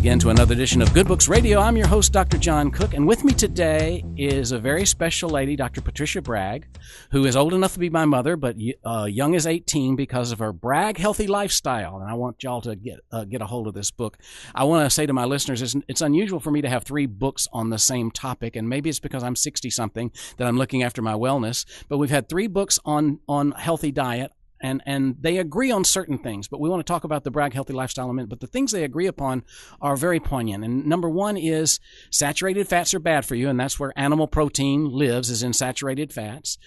again to another edition of Good Books Radio. I'm your host, Dr. John Cook, and with me today is a very special lady, Dr. Patricia Bragg, who is old enough to be my mother, but young as 18 because of her Bragg Healthy Lifestyle. And I want y'all to get a hold of this book. I want to say to my listeners, it's unusual for me to have 3 books on the same topic, and maybe it's because I'm 60-something that I'm looking after my wellness. But we've had 3 books on healthy diet. And they agree on certain things, but we want to talk about the Bragg Healthy Lifestyle in a minute. But the things they agree upon are very poignant. And number 1 is saturated fats are bad for you, and that's where animal protein lives, is in saturated fats.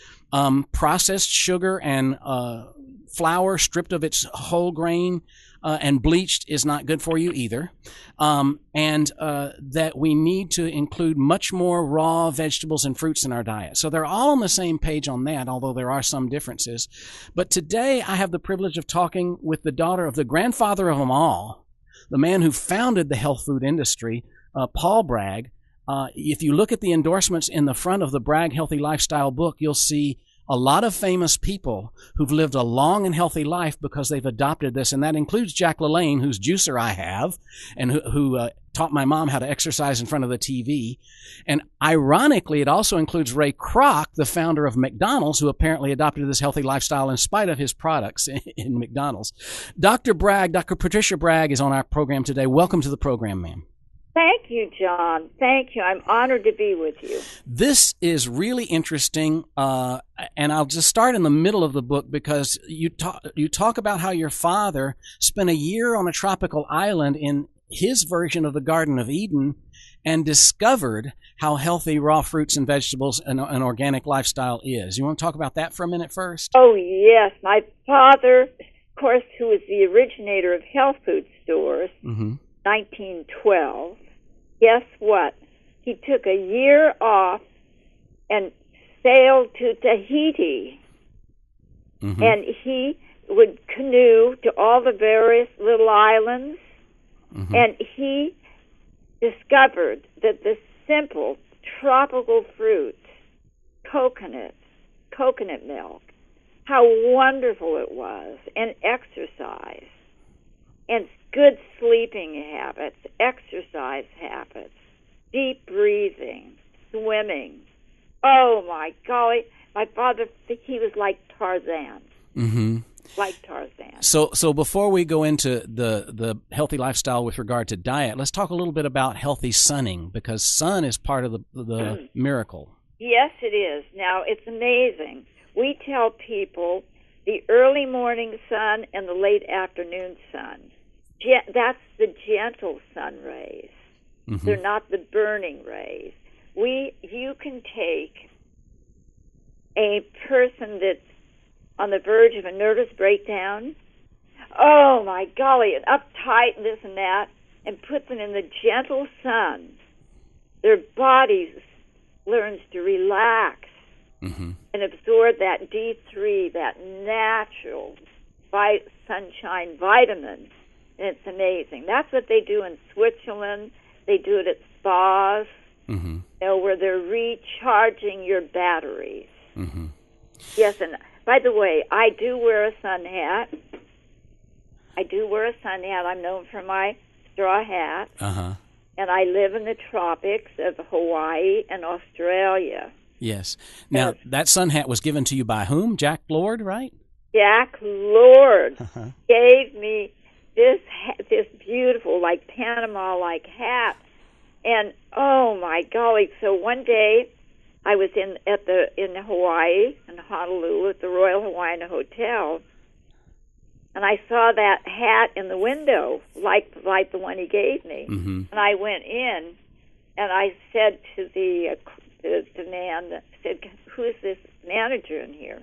Processed sugar and flour stripped of its whole grain and bleached is not good for you either. And that we need to include much more raw vegetables and fruits in our diet. So they're all on the same page on that, although there are some differences. But today I have the privilege of talking with the daughter of the grandfather of them all, the man who founded the health food industry, Paul Bragg. If you look at the endorsements in the front of the Bragg Healthy Lifestyle book, you'll see a lot of famous people who've lived a long and healthy life because they've adopted this, and that includes Jack LaLanne, whose juicer I have, and who taught my mom how to exercise in front of the TV. And ironically, it also includes Ray Kroc, the founder of McDonald's, who apparently adopted this healthy lifestyle in spite of his products in McDonald's. Dr. Bragg, Dr. Patricia Bragg is on our program today. Welcome to the program, ma'am. Thank you, John. Thank you. I'm honored to be with you. This is really interesting, and I'll just start in the middle of the book because you talk about how your father spent a year on a tropical island in his version of the Garden of Eden and discovered how healthy raw fruits and vegetables and an organic lifestyle is. You want to talk about that for a minute first? Oh, yes. My father, of course, who was the originator of health food stores, 1912, guess what? He took a year off and sailed to Tahiti. And he would canoe to all the various little islands. And he discovered that the simple tropical fruits, coconut milk, how wonderful it was, and exercise, and good sleeping habits, exercise habits, deep breathing, swimming. Oh, my golly. My father, he was like Tarzan. Like Tarzan. So before we go into the healthy lifestyle with regard to diet, let's talk a little bit about healthy sunning, because sun is part of the miracle. Yes, it is. Now, it's amazing. We tell people the early morning sun and the late afternoon sun. That's the gentle sun rays. They're not the burning rays. You can take a person that's on the verge of a nervous breakdown, oh my golly, and uptight and this and that, and put them in the gentle sun. Their bodies learns to relax and absorb that D3, that natural sunshine vitamin. And it's amazing. That's what they do in Switzerland. They do it at spas, where they're recharging your batteries. Yes, and by the way, I do wear a sun hat. I'm known for my straw hat. And I live in the tropics of Hawaii and Australia. Yes. Now, that sun hat was given to you by whom? Jack Lord, right? Jack Lord gave me this beautiful, like Panama-like hat, and oh my golly! So one day, I was in Hawaii, in Honolulu, at the Royal Hawaiian Hotel, and I saw that hat in the window, like the one he gave me. And I went in, and I said to the man that said, "Who's this manager in here?"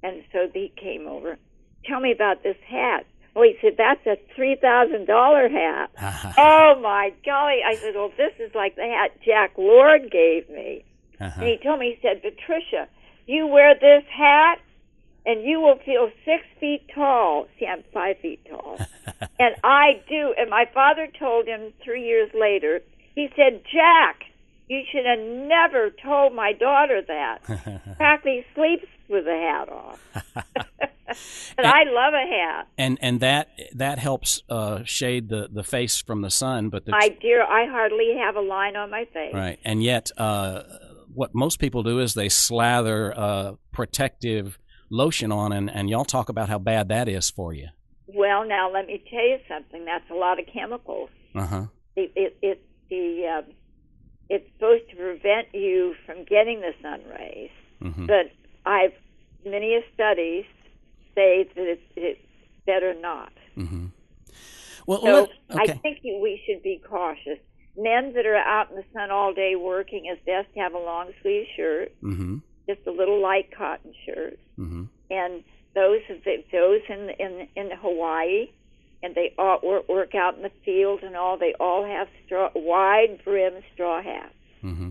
And so he came over. "Tell me about this hat." Well, he said, "That's a $3,000 hat." Oh, my golly. I said, "Well, this is like the hat Jack Lord gave me." And he told me, he said, "Patricia, you wear this hat, and you will feel 6 feet tall." See, I'm 5 feet tall. And I do. And my father told him 3 years later, he said, "Jack, you should have never told my daughter that." Practically sleeps with the hat off. But I love a hat. And that helps shade the face from the sun. But I hardly have a line on my face. Right, and yet what most people do is they slather protective lotion on, and y'all talk about how bad that is for you. Well, now let me tell you something. That's a lot of chemicals. Uh-huh. It's supposed to prevent you from getting the sun rays, mm-hmm. but many studies say that it's better not. Mm-hmm. Well, so okay. I think we should be cautious. Men that are out in the sun all day working, it's best to have a long sleeve shirt, mm-hmm. just a little light cotton shirt, mm-hmm. and those in Hawaii, and they all work out in the fields and all. They all have wide brim straw hats. Mm-hmm.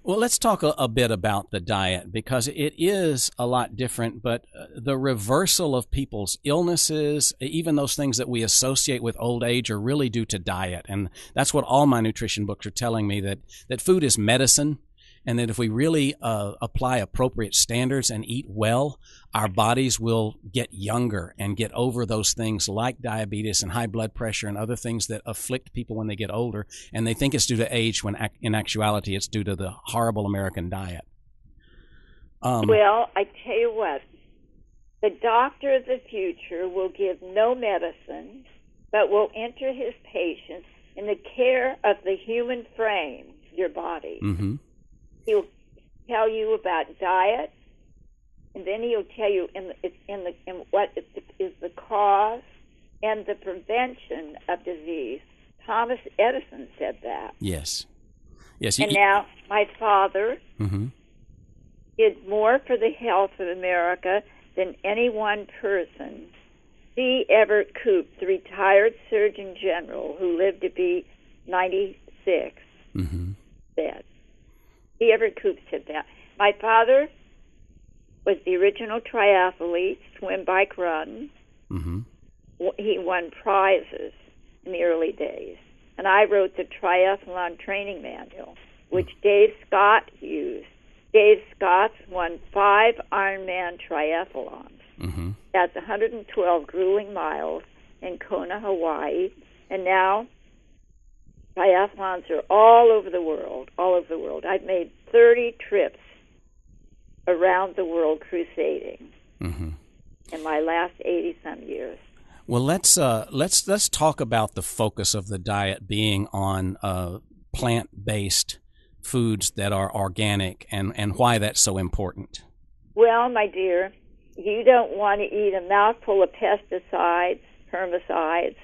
Well, let's talk a bit about the diet, because it is a lot different, but the reversal of people's illnesses, even those things that we associate with old age, are really due to diet. And that's what all my nutrition books are telling me, that food is medicine, and that if we really apply appropriate standards and eat well, our bodies will get younger and get over those things like diabetes and high blood pressure and other things that afflict people when they get older. And they think it's due to age, when in actuality it's due to the horrible American diet. Well, I tell you what, the doctor of the future will give no medicine, but will enter his patients in the care of the human frame, your body. Mm-hmm. He'll tell you about diet, and then he'll tell you in what is the cause and the prevention of disease. Thomas Edison said that. Yes. And now my father mm-hmm. did more for the health of America than any one person. C. Everett Koop, the retired Surgeon General who lived to be 96, mm-hmm. said. C. Everett Koop said that. My father was the original triathlete, swim, bike, run. Mm-hmm. He won prizes in the early days. And I wrote the triathlon training manual, which Dave Scott used. Dave Scott's won 5 Ironman triathlons. Mm-hmm. That's 112 grueling miles in Kona, Hawaii. And now triathlons are all over the world, I've made 30 trips around the world crusading mm-hmm. in my last 80-some years. Well, let's talk about the focus of the diet being on plant-based foods that are organic, and why that's so important. Well, my dear, you don't want to eat a mouthful of pesticides, herbicides,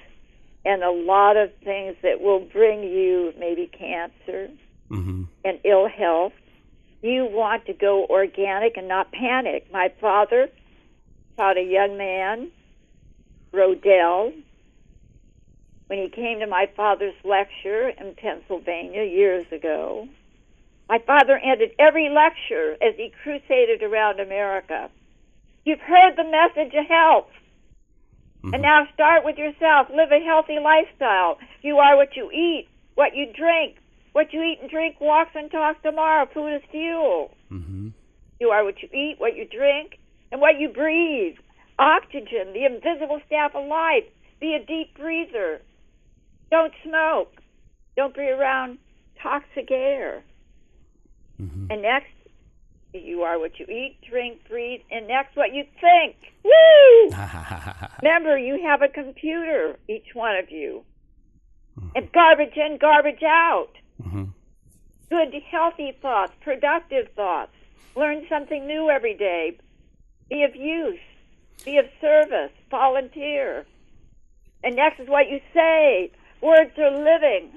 and a lot of things that will bring you maybe cancer mm-hmm. and ill health. You want to go organic and not panic. My father taught a young man, Rodell, when he came to my father's lecture in Pennsylvania years ago. My father ended every lecture as he crusaded around America. You've heard the message of health. Mm-hmm. And now start with yourself. Live a healthy lifestyle. You are what you eat, what you drink. What you eat and drink walks and talks tomorrow. Food is fuel. Mm-hmm. You are what you eat, what you drink, and what you breathe. Oxygen, the invisible staff of life. Be a deep breather. Don't smoke. Don't be around toxic air. Mm-hmm. And next, you are what you eat, drink, breathe, and next, what you think. Woo! Remember, you have a computer, each one of you. Mm-hmm. And garbage in, garbage out. Mm-hmm. Good, healthy thoughts, productive thoughts. Learn something new every day. Be of use. Be of service. Volunteer. And next is what you say. Words are living.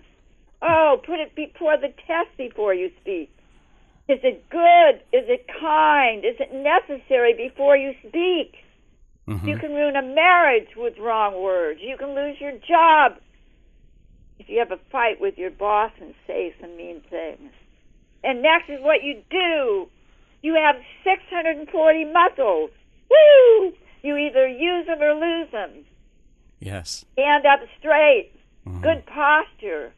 Oh, put it before the test before you speak. Is it good? Is it kind? Is it necessary before you speak? Mm-hmm. You can ruin a marriage with wrong words. You can lose your job if you have a fight with your boss and say some mean things. And next is what you do. You have 640 muscles. Woo! You either use them or lose them. Yes. Stand up straight. Mm-hmm. Good posture.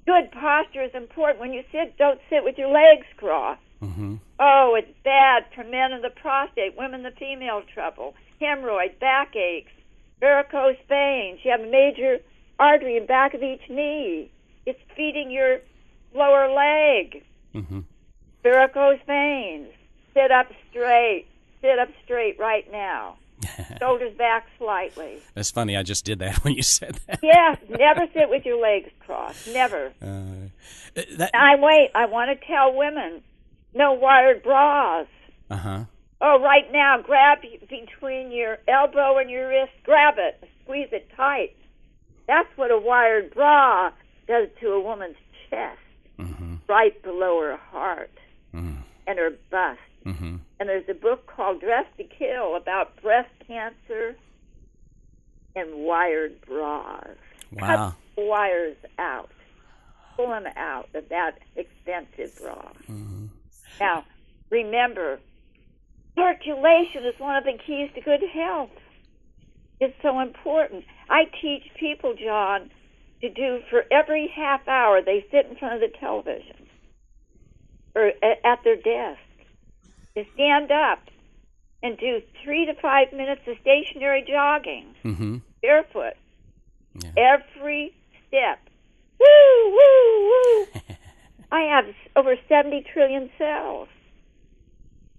Good posture is important. When you sit, don't sit with your legs crossed. Mm-hmm. Oh, it's bad for men in the prostate, women the female trouble, hemorrhoid, backaches, varicose veins. You have a major artery in the back of each knee. It's feeding your lower leg. Mm-hmm. Varicose veins. Sit up straight. Sit up straight right now. Shoulders back slightly. That's funny. I just did that when you said that. Yes, never sit with your legs crossed. Never. I want to tell women, no wired bras. Uh-huh. Oh, right now, grab between your elbow and your wrist. Grab it. Squeeze it tight. That's what a wired bra does to a woman's chest, right below her heart and her bust. Mm-hmm. And there's a book called Dress to Kill about breast cancer and wired bras. Wow. Cut the wires out. Pull them out of that expensive bra. Mm-hmm. Now, remember, circulation is one of the keys to good health. It's so important. I teach people, John, to do for every half hour they sit in front of the television or at their desk, to stand up and do 3 to 5 minutes of stationary jogging, barefoot, every step. Woo, woo, woo. I have over 70 trillion cells.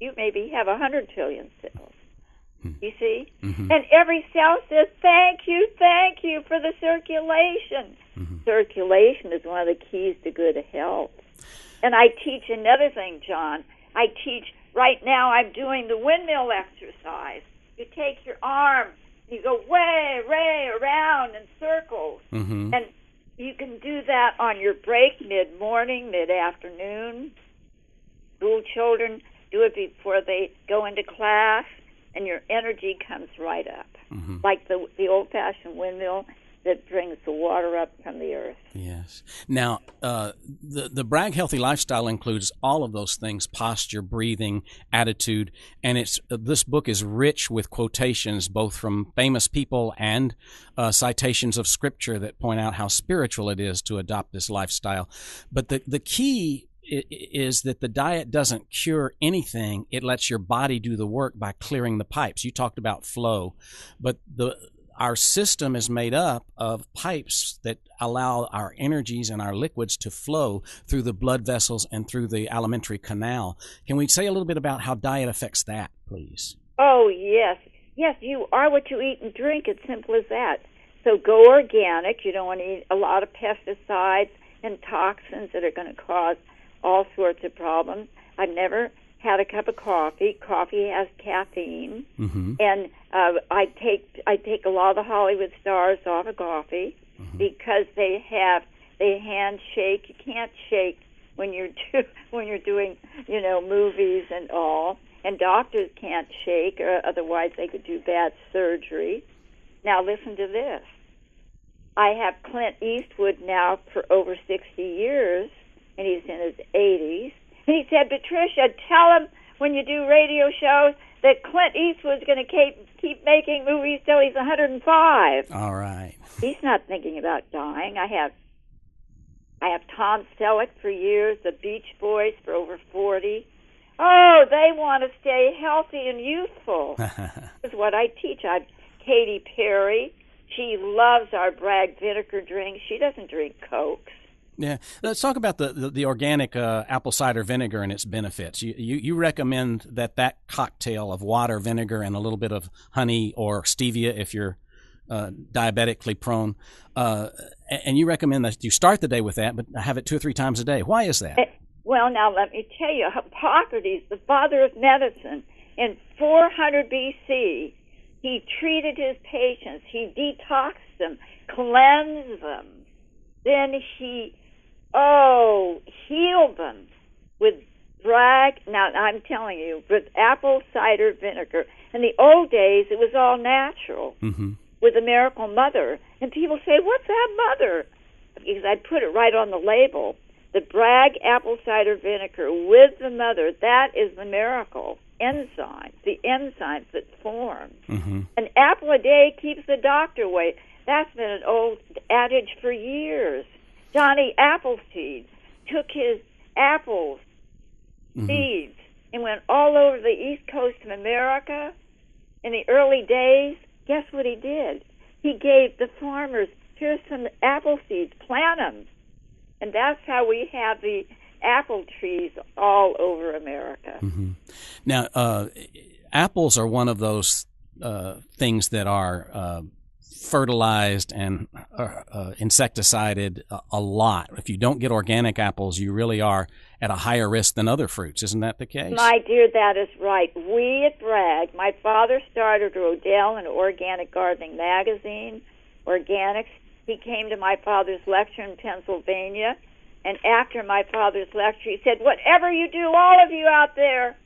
You maybe have 100 trillion cells. You see? Mm-hmm. And every cell says, thank you for the circulation. Mm-hmm. Circulation is one of the keys to good health. And I teach another thing, John. I teach, right now I'm doing the windmill exercise. You take your arm, you go way around in circles. Mm-hmm. And you can do that on your break, mid-morning, mid-afternoon. School children do it before they go into class, and your energy comes right up, like the old-fashioned windmill that brings the water up from the earth. Yes. Now, the Bragg Healthy Lifestyle includes all of those things: posture, breathing, attitude, and this book is rich with quotations both from famous people and citations of Scripture that point out how spiritual it is to adopt this lifestyle. But the key is that the diet doesn't cure anything. It lets your body do the work by clearing the pipes. You talked about flow, but our system is made up of pipes that allow our energies and our liquids to flow through the blood vessels and through the alimentary canal. Can we say a little bit about how diet affects that, please? Oh, yes. Yes, you are what you eat and drink. It's simple as that. So go organic. You don't want to eat a lot of pesticides and toxins that are going to cause all sorts of problems. I've never had a cup of coffee. Coffee has caffeine, and I take a lot of the Hollywood stars off of coffee because they handshake. You can't shake when you're doing movies and all, and doctors can't shake, or otherwise they could do bad surgery. Now listen to this. I have Clint Eastwood now for over 60 years, and he's in his 80s. And he said, Patricia, tell him when you do radio shows that Clint Eastwood's going to keep making movies till he's 105. All right. He's not thinking about dying. I have Tom Selleck for years, the Beach Boys for over 40. Oh, they want to stay healthy and youthful. This is what I teach. I've Katy Perry. She loves our Bragg vinegar drink. She doesn't drink Cokes. Yeah, let's talk about the organic apple cider vinegar and its benefits. You recommend that cocktail of water, vinegar, and a little bit of honey or stevia if you're diabetically prone, and you recommend that you start the day with that, but have it 2 or 3 times a day. Why is that? Well, now let me tell you, Hippocrates, the father of medicine, in 400 B.C., he treated his patients, he detoxed them, cleansed them, then he healed them with Bragg. Now, I'm telling you, with apple cider vinegar. In the old days, it was all natural with the Miracle Mother. And people say, what's that mother? Because I put it right on the label. The Bragg apple cider vinegar with the mother, that is the miracle enzyme, the enzymes that form. An apple a day keeps the doctor away. That's been an old adage for years. Johnny Appleseed took his apples seeds, and went all over the east coast of America in the early days. Guess what he did? He gave the farmers, here's some apple seeds, plant them. And that's how we have the apple trees all over America. Mm-hmm. Now, apples are one of those things that are fertilized and insecticided a lot. If you don't get organic apples, you really are at a higher risk than other fruits. Isn't that the case? My dear, that is right. We at Bragg, my father started Rodell, an organic gardening magazine, Organics. He came to my father's lecture in Pennsylvania, and after my father's lecture, he said, whatever you do, all of you out there,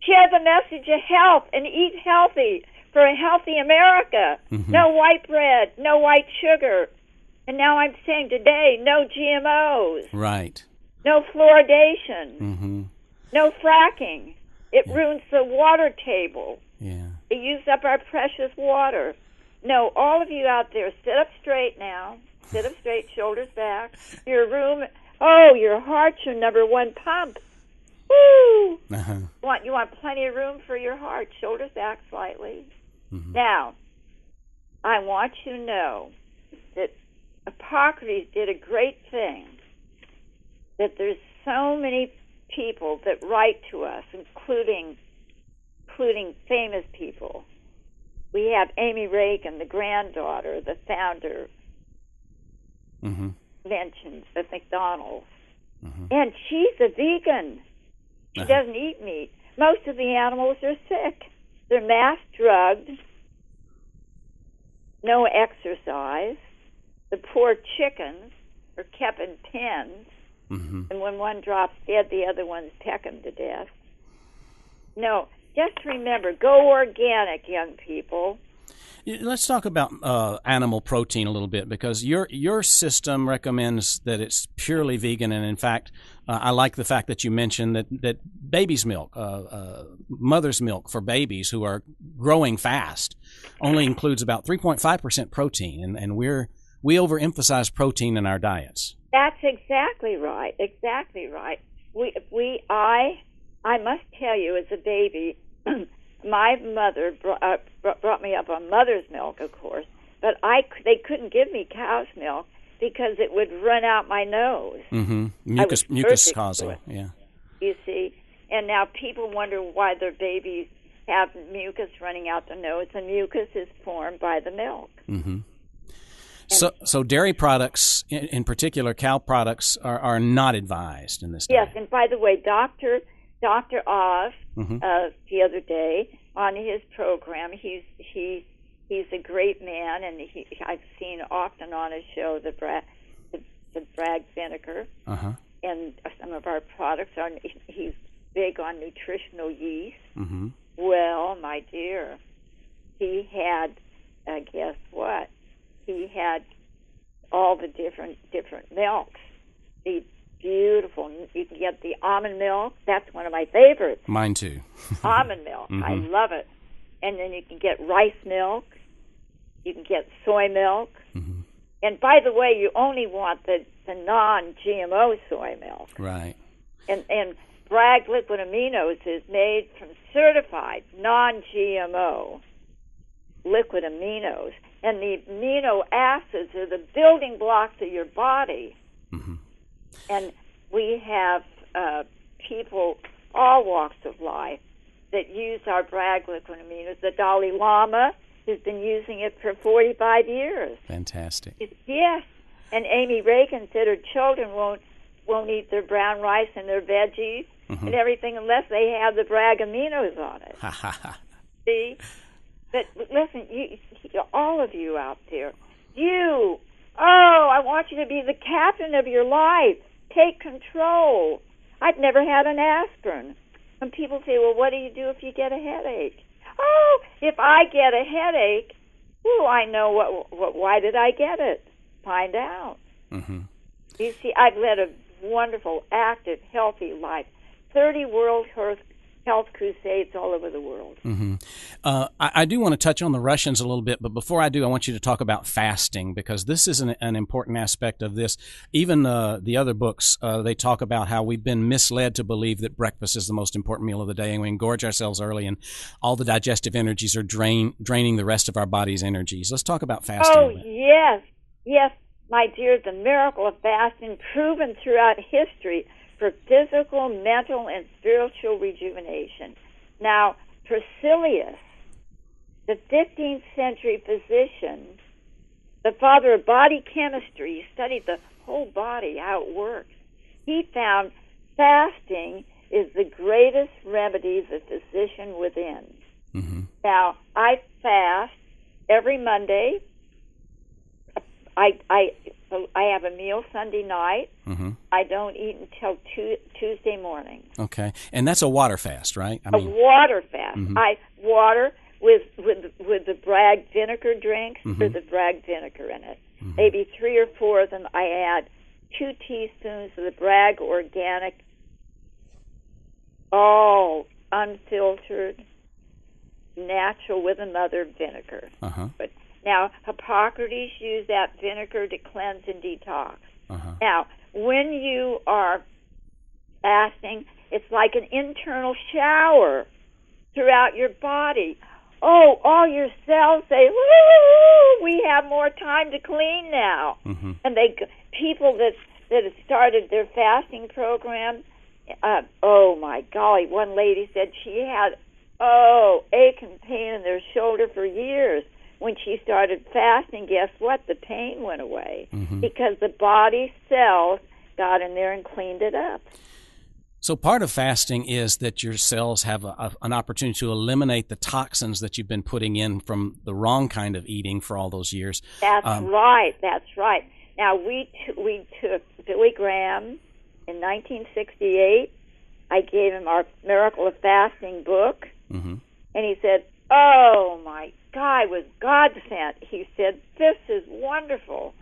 share the message of health and eat healthy for a healthy America. Mm-hmm. No white bread, no white sugar. And now I'm saying today, no GMOs. Right. No fluoridation. Mm-hmm. No fracking. It ruins the water table. Yeah. It uses up our precious water. No, all of you out there, sit up straight now. Sit up straight, shoulders back. Your heart's your number one pump. Woo! Uh-huh. You want plenty of room for your heart. Shoulders back slightly. Mm-hmm. Now, I want you to know that Hippocrates did a great thing, that there's so many people that write to us, including famous people. We have Amy Reagan, the granddaughter, the founder, mentions at McDonald's. Mm-hmm. And she's a vegan. She doesn't eat meat. Most of the animals are sick. They're mass drugged, no exercise. The poor chickens are kept in pens, and when one drops dead, the other ones peck them to death. No, just remember, go organic, young people. Let's talk about animal protein a little bit, because your system recommends that it's purely vegan, and in fact, I like the fact that you mentioned that baby's milk, mother's milk for babies who are growing fast, only includes about 3.5% protein, and we overemphasize protein in our diets. That's exactly right. Exactly right. I must tell you, as a baby. My mother brought me up on mother's milk, of course, but they couldn't give me cow's milk because it would run out my nose. Mm-hmm. Mucus causing, yeah. You see, and now people wonder why their babies have mucus running out the nose, and mucus is formed by the milk. Mm-hmm. So dairy products, in particular cow products, are not advised in this diet. Yes, and by the way, Dr. Oz, the other day on his program, he's a great man, and I've seen often on his show the Bragg vinegar, and some of our products are. He's big on nutritional yeast. Mm-hmm. Well, my dear, he had guess what? He had all the different milks. The beautiful. You can get the almond milk. That's one of my favorites. Mine too. Almond milk. I love it. And then you can get rice milk. You can get soy milk. Mm-hmm. And by the way, you only want the non-GMO soy milk. Right. And Bragg Liquid Aminos is made from certified non-GMO liquid aminos. And the amino acids are the building blocks of your body. Mm-hmm. And we have people, all walks of life, that use our Bragg Liquid Aminos. The Dalai Lama has been using it for 45 years. Fantastic. Yes. And Amy Reagan said her children won't eat their brown rice and their veggies and everything unless they have the Bragg Aminos on it. See? But listen, all of you out there, I want you to be the captain of your life. Take control. I've never had an aspirin. And people say, well, what do you do if you get a headache? Oh, if I get a headache, I know why did I get it? Find out. Mm-hmm. You see, I've led a wonderful, active, healthy life. 30 World health crusades all over the world. Mm-hmm. I do want to touch on the Russians a little bit, but before I do, I want you to talk about fasting, because this is an important aspect of this. Even the other books, they talk about how we've been misled to believe that breakfast is the most important meal of the day, and we engorge ourselves early, and all the digestive energies are draining the rest of our body's energies. Let's talk about fasting a bit. Yes, my dear, the miracle of fasting, proven throughout history for physical, mental, and spiritual rejuvenation. Now, Priscillius, the 15th century physician, the father of body chemistry, he studied the whole body, how it works. He found fasting is the greatest remedy the physician within. Mm-hmm. Now, I fast every Monday. I have a meal Sunday night. Mm-hmm. I don't eat until Tuesday morning. Okay, and that's a water fast, right? A water fast. Mm-hmm. I water with the Bragg vinegar drinks. Mm-hmm. There's the Bragg vinegar in it. Mm-hmm. Maybe 3 or 4 of them. I add 2 teaspoons of the Bragg organic, all unfiltered, natural with another vinegar. Uh-huh. But now, Hippocrates used that vinegar to cleanse and detox. Uh-huh. Now, when you are fasting, it's like an internal shower throughout your body. Oh, all your cells say, "Woo, we have more time to clean now." Mm-hmm. And people that have started their fasting program, oh my golly, one lady said she had ache and pain in their shoulder for years. When she started fasting, guess what? The pain went away. Mm-hmm. Because the body cells got in there and cleaned it up. So part of fasting is that your cells have an opportunity to eliminate the toxins that you've been putting in from the wrong kind of eating for all those years. That's right. Now, we took Billy Graham in 1968. I gave him our Miracle of Fasting book. Mm-hmm. And he said, oh, my God, was God sent. He said, this is wonderful.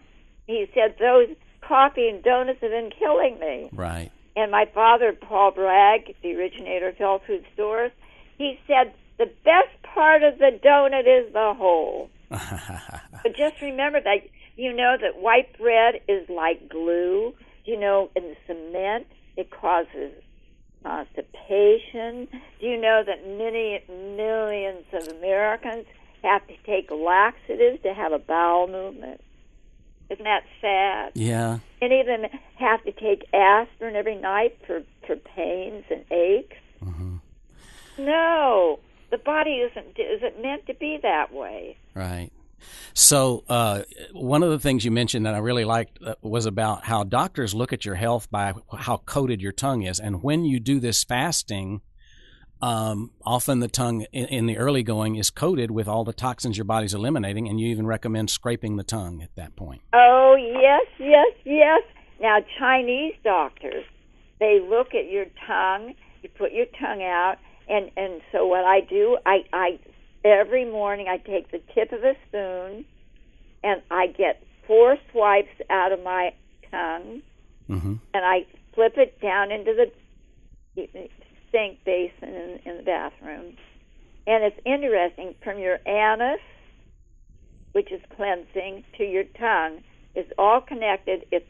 He said, those coffee and donuts have been killing me. Right. And my father, Paul Bragg, the originator of health food stores, he said, the best part of the donut is the hole. But just remember that, that white bread is like glue. In cement, it causes constipation. Do you know that millions of Americans have to take laxatives to have a bowel movement? Isn't that sad? Yeah. Many of them have to take aspirin every night for pains and aches. Mm-hmm. No, the body isn't meant to be that way. Right. So one of the things you mentioned that I really liked was about how doctors look at your health by how coated your tongue is. And when you do this fasting, often the tongue in the early going is coated with all the toxins your body's eliminating, and you even recommend scraping the tongue at that point. Oh, yes. Now, Chinese doctors, they look at your tongue, you put your tongue out, and so what I do, I every morning I take the tip of a spoon and I get 4 swipes out of my tongue, mm-hmm. and I flip it down into the sink basin in the bathroom. And it's interesting, from your anus, which is cleansing, to your tongue, it's all connected. It's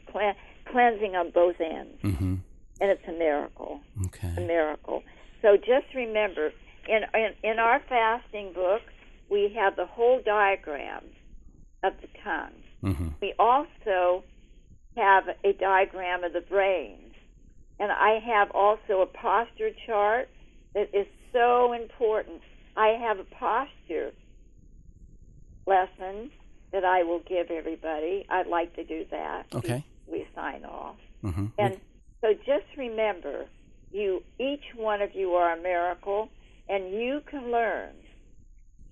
cleansing on both ends. Mm-hmm. And it's a miracle. Okay. A miracle. So just remember, in our fasting book, we have the whole diagram of the tongue. Mm-hmm. We also have a diagram of the brain. And I have also a posture chart that is so important. I have a posture lesson that I will give everybody. I'd like to do that. Okay. We sign off. Mm-hmm. And so just remember, each one of you are a miracle, and you can learn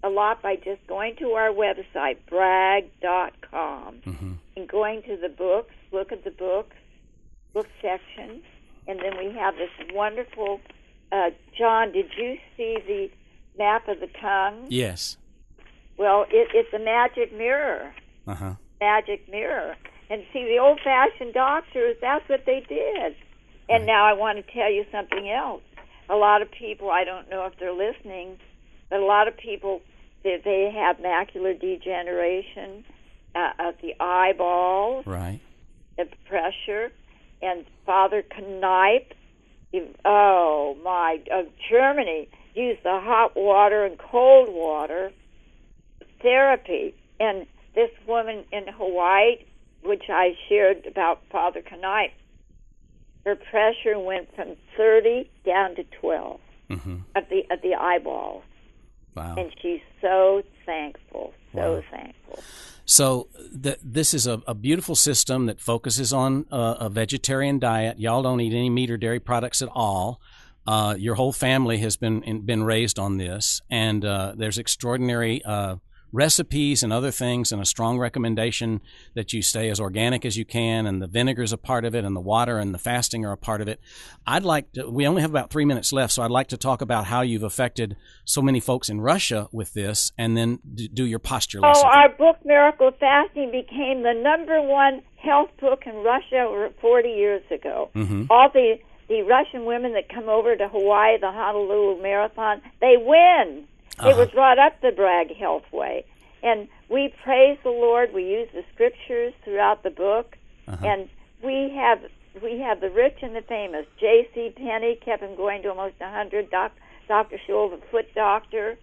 a lot by just going to our website, bragg.com, mm-hmm. and going to the books, look at the book section, and then we have this wonderful, John, did you see the map of the tongue? Yes. Well, it's a magic mirror. Uh-huh. Magic mirror. And see, the old-fashioned doctors, that's what they did. And now I want to tell you something else. a lot of people, I don't know if they're listening, but a lot of people, they have macular degeneration of the eyeballs, right, the pressure, and Father Knipe, of Germany, used the hot water and cold water therapy. And this woman in Hawaii, which I shared about Father Knipe, her pressure went from 30 down to 12 at the eyeballs. Wow. And she's so thankful, thankful. So this is a beautiful system that focuses on a vegetarian diet. Y'all don't eat any meat or dairy products at all. Your whole family has been raised on this, and there's extraordinary recipes and other things, and a strong recommendation that you stay as organic as you can, and the vinegar is a part of it, and the water and the fasting are a part of it. We only have about 3 minutes left, so I'd like to talk about how you've affected so many folks in Russia with this, and then do your posture lesson. Our book, Miracle Fasting, became the #1 health book in Russia over 40 years ago. All the Russian women that come over to Hawaii, the Honolulu Marathon, they win. It was brought up the Bragg Health Way. And we praise the Lord. We use the scriptures throughout the book. And we have the rich and the famous. J.C. Penney kept him going to almost 100. Dr. Scholl, the foot doctor.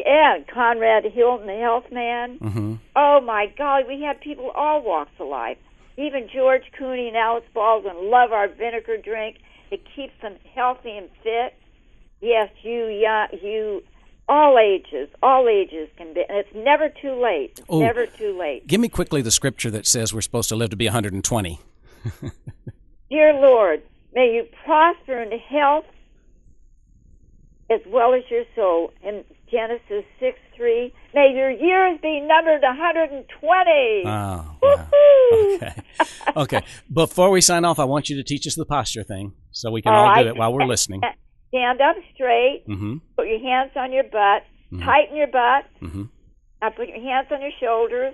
And Conrad Hilton, the health man. Oh, my God. We have people all walks of life. Even George Cooney and Alice Baldwin love our vinegar drink. It keeps them healthy and fit. Yes, you all ages can be, and it's never too late. Never too late. Give me quickly the scripture that says we're supposed to live to be 120. Dear Lord, may you prosper in health as well as your soul. In Genesis 6:3, may your years be numbered 120. Oh, wow. Okay. Before we sign off, I want you to teach us the posture thing so we can all do it while we're listening. Stand up straight. Put your hands on your butt. Tighten your butt. Now put your hands on your shoulders.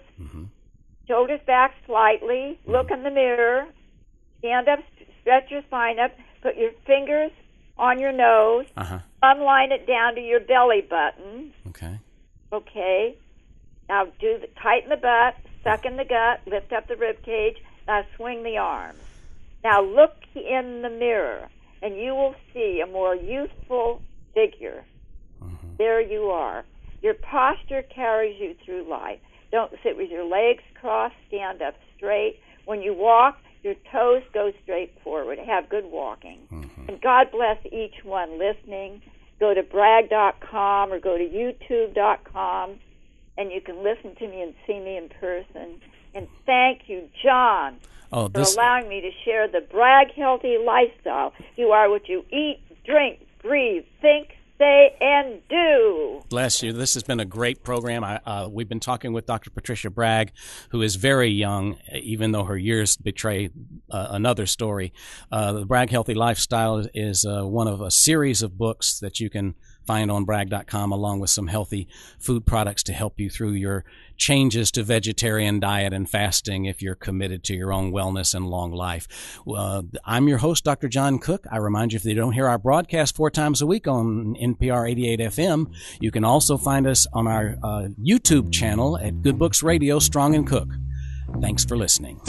Shoulders back slightly. Look in the mirror. Stand up. Stretch your spine up. Put your fingers on your nose. Unline it down to your belly button. Okay. Now tighten the butt. Suck in the gut. Lift up the rib cage. Now swing the arms. Now look in the mirror, and you will see a more youthful figure. There you are. Your posture carries you through life. Don't sit with your legs crossed. Stand up straight. When you walk, your toes go straight forward. Have good walking. And God bless each one listening. Go to Bragg.com or go to YouTube.com, and you can listen to me and see me in person. And thank you, John, for allowing me to share the Bragg Healthy Lifestyle. You are what you eat, drink, breathe, think, say, and do. Bless you. This has been a great program. We've been talking with Dr. Patricia Bragg, who is very young, even though her years betray another story. The Bragg Healthy Lifestyle is one of a series of books that you can find on Bragg.com, along with some healthy food products to help you through your changes to vegetarian diet and fasting if you're committed to your own wellness and long life. I'm your host, Dr. John Cook. I remind you, if you don't hear our broadcast 4 times a week on NPR 88 FM, you can also find us on our YouTube channel at Good Books Radio, Strong and Cook. Thanks for listening.